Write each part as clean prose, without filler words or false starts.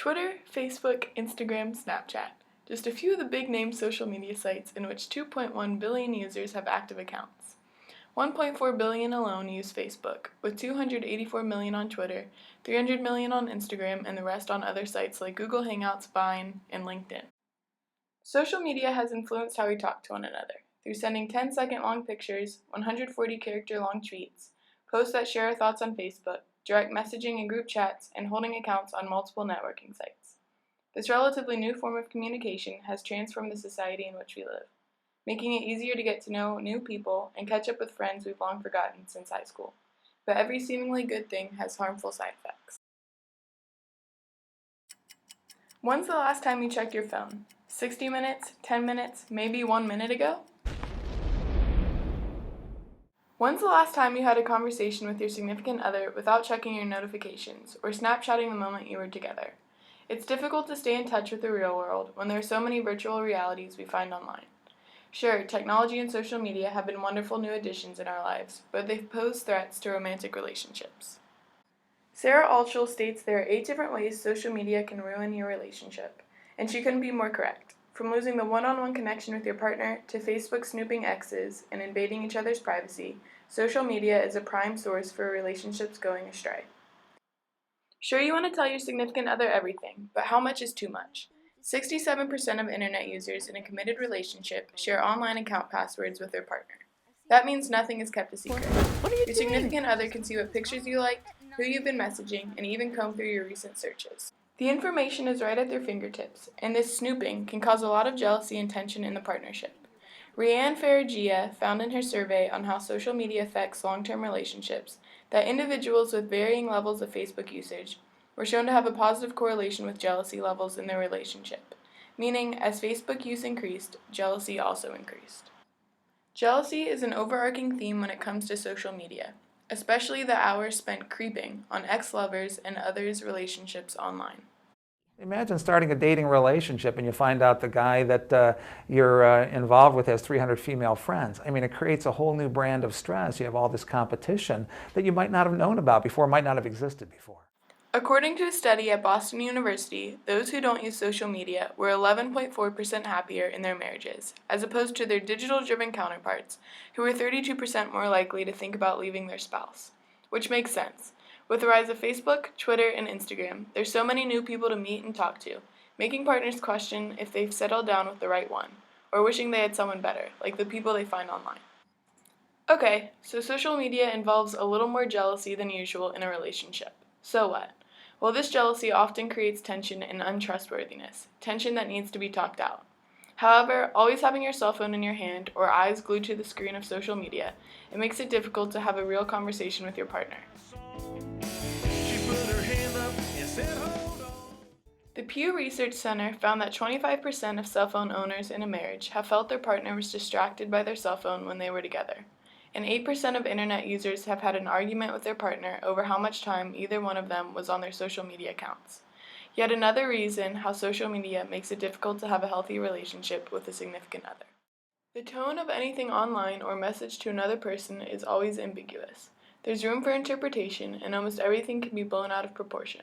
Twitter, Facebook, Instagram, Snapchat. Just a few of the big-name social media sites in which 2.1 billion users have active accounts. 1.4 billion alone use Facebook, with 284 million on Twitter, 300 million on Instagram, and the rest on other sites like Google Hangouts, Vine, and LinkedIn. Social media has influenced how we talk to one another, through sending 10-second long pictures, 140-character long tweets, posts that share our thoughts on Facebook, direct messaging in group chats, and holding accounts on multiple networking sites. This relatively new form of communication has transformed the society in which we live, making it easier to get to know new people and catch up with friends we've long forgotten since high school. But every seemingly good thing has harmful side effects. When's the last time you checked your phone? 60 minutes, 10 minutes, maybe 1 minute ago? When's the last time you had a conversation with your significant other without checking your notifications or snapshotting the moment you were together? It's difficult to stay in touch with the real world when there are so many virtual realities we find online. Sure, technology and social media have been wonderful new additions in our lives, but they've posed threats to romantic relationships. Sara Altshule states there are 8 different ways social media can ruin your relationship, and she couldn't be more correct. From losing the one-on-one connection with your partner to Facebook snooping exes and invading each other's privacy, social media is a prime source for relationships going astray. Sure, you want to tell your significant other everything, but how much is too much? 67% of internet users in a committed relationship share online account passwords with their partner. That means nothing is kept a secret. Your significant other can see what pictures you like, who you've been messaging, and even comb through your recent searches. The information is right at their fingertips, and this snooping can cause a lot of jealousy and tension in the partnership. Rianne Farrugia found in her survey on how social media affects long-term relationships that individuals with varying levels of Facebook usage were shown to have a positive correlation with jealousy levels in their relationship, meaning as Facebook use increased, jealousy also increased. Jealousy is an overarching theme when it comes to social media, especially the hours spent creeping on ex-lovers and others' relationships online. Imagine starting a dating relationship and you find out the guy that you're involved with has 300 female friends. I mean, it creates a whole new brand of stress. You have all this competition that you might not have known about before, might not have existed before. According to a study at Boston University, those who don't use social media were 11.4% happier in their marriages, as opposed to their digital-driven counterparts, who were 32% more likely to think about leaving their spouse. Which makes sense. With the rise of Facebook, Twitter, and Instagram, there's so many new people to meet and talk to, making partners question if they've settled down with the right one, or wishing they had someone better, like the people they find online. Okay, so social media involves a little more jealousy than usual in a relationship. So what? Well, this jealousy often creates tension and untrustworthiness, tension that needs to be talked out. However, always having your cell phone in your hand or eyes glued to the screen of social media, it makes it difficult to have a real conversation with your partner. The Pew Research Center found that 25% of cell phone owners in a marriage have felt their partner was distracted by their cell phone when they were together, and 8% of internet users have had an argument with their partner over how much time either one of them was on their social media accounts. Yet another reason how social media makes it difficult to have a healthy relationship with a significant other. The tone of anything online or message to another person is always ambiguous. There's room for interpretation, and almost everything can be blown out of proportion.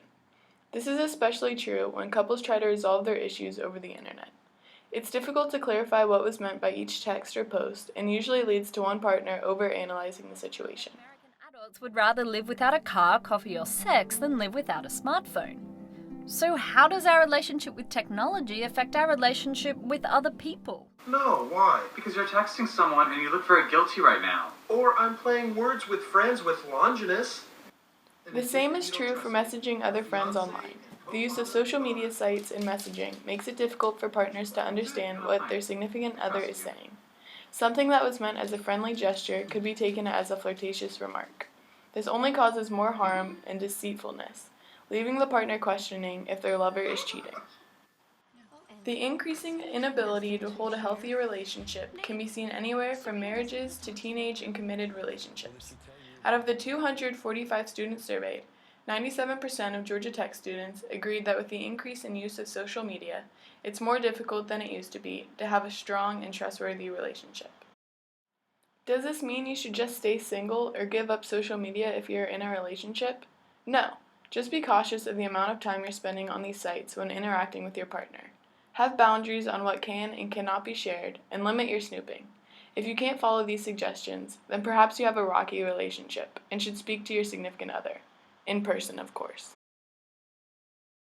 This is especially true when couples try to resolve their issues over the internet. It's difficult to clarify what was meant by each text or post, and usually leads to one partner overanalyzing the situation. American adults would rather live without a car, coffee, or sex than live without a smartphone. So how does our relationship with technology affect our relationship with other people? No, why? Because you're texting someone and you look very guilty right now. Or I'm playing words with friends with Longinus. The same is true for messaging other friends online. The use of social media sites and messaging makes it difficult for partners to understand what their significant other is saying. Something that was meant as a friendly gesture could be taken as a flirtatious remark. This only causes more harm and deceitfulness, leaving the partner questioning if their lover is cheating. The increasing inability to hold a healthy relationship can be seen anywhere from marriages to teenage and committed relationships. Out of the 245 students surveyed, 97% of Georgia Tech students agreed that with the increase in use of social media, it's more difficult than it used to be to have a strong and trustworthy relationship. Does this mean you should just stay single or give up social media if you're in a relationship? No. Just be cautious of the amount of time you're spending on these sites when interacting with your partner. Have boundaries on what can and cannot be shared, and limit your snooping. If you can't follow these suggestions, then perhaps you have a rocky relationship and should speak to your significant other. In person, of course.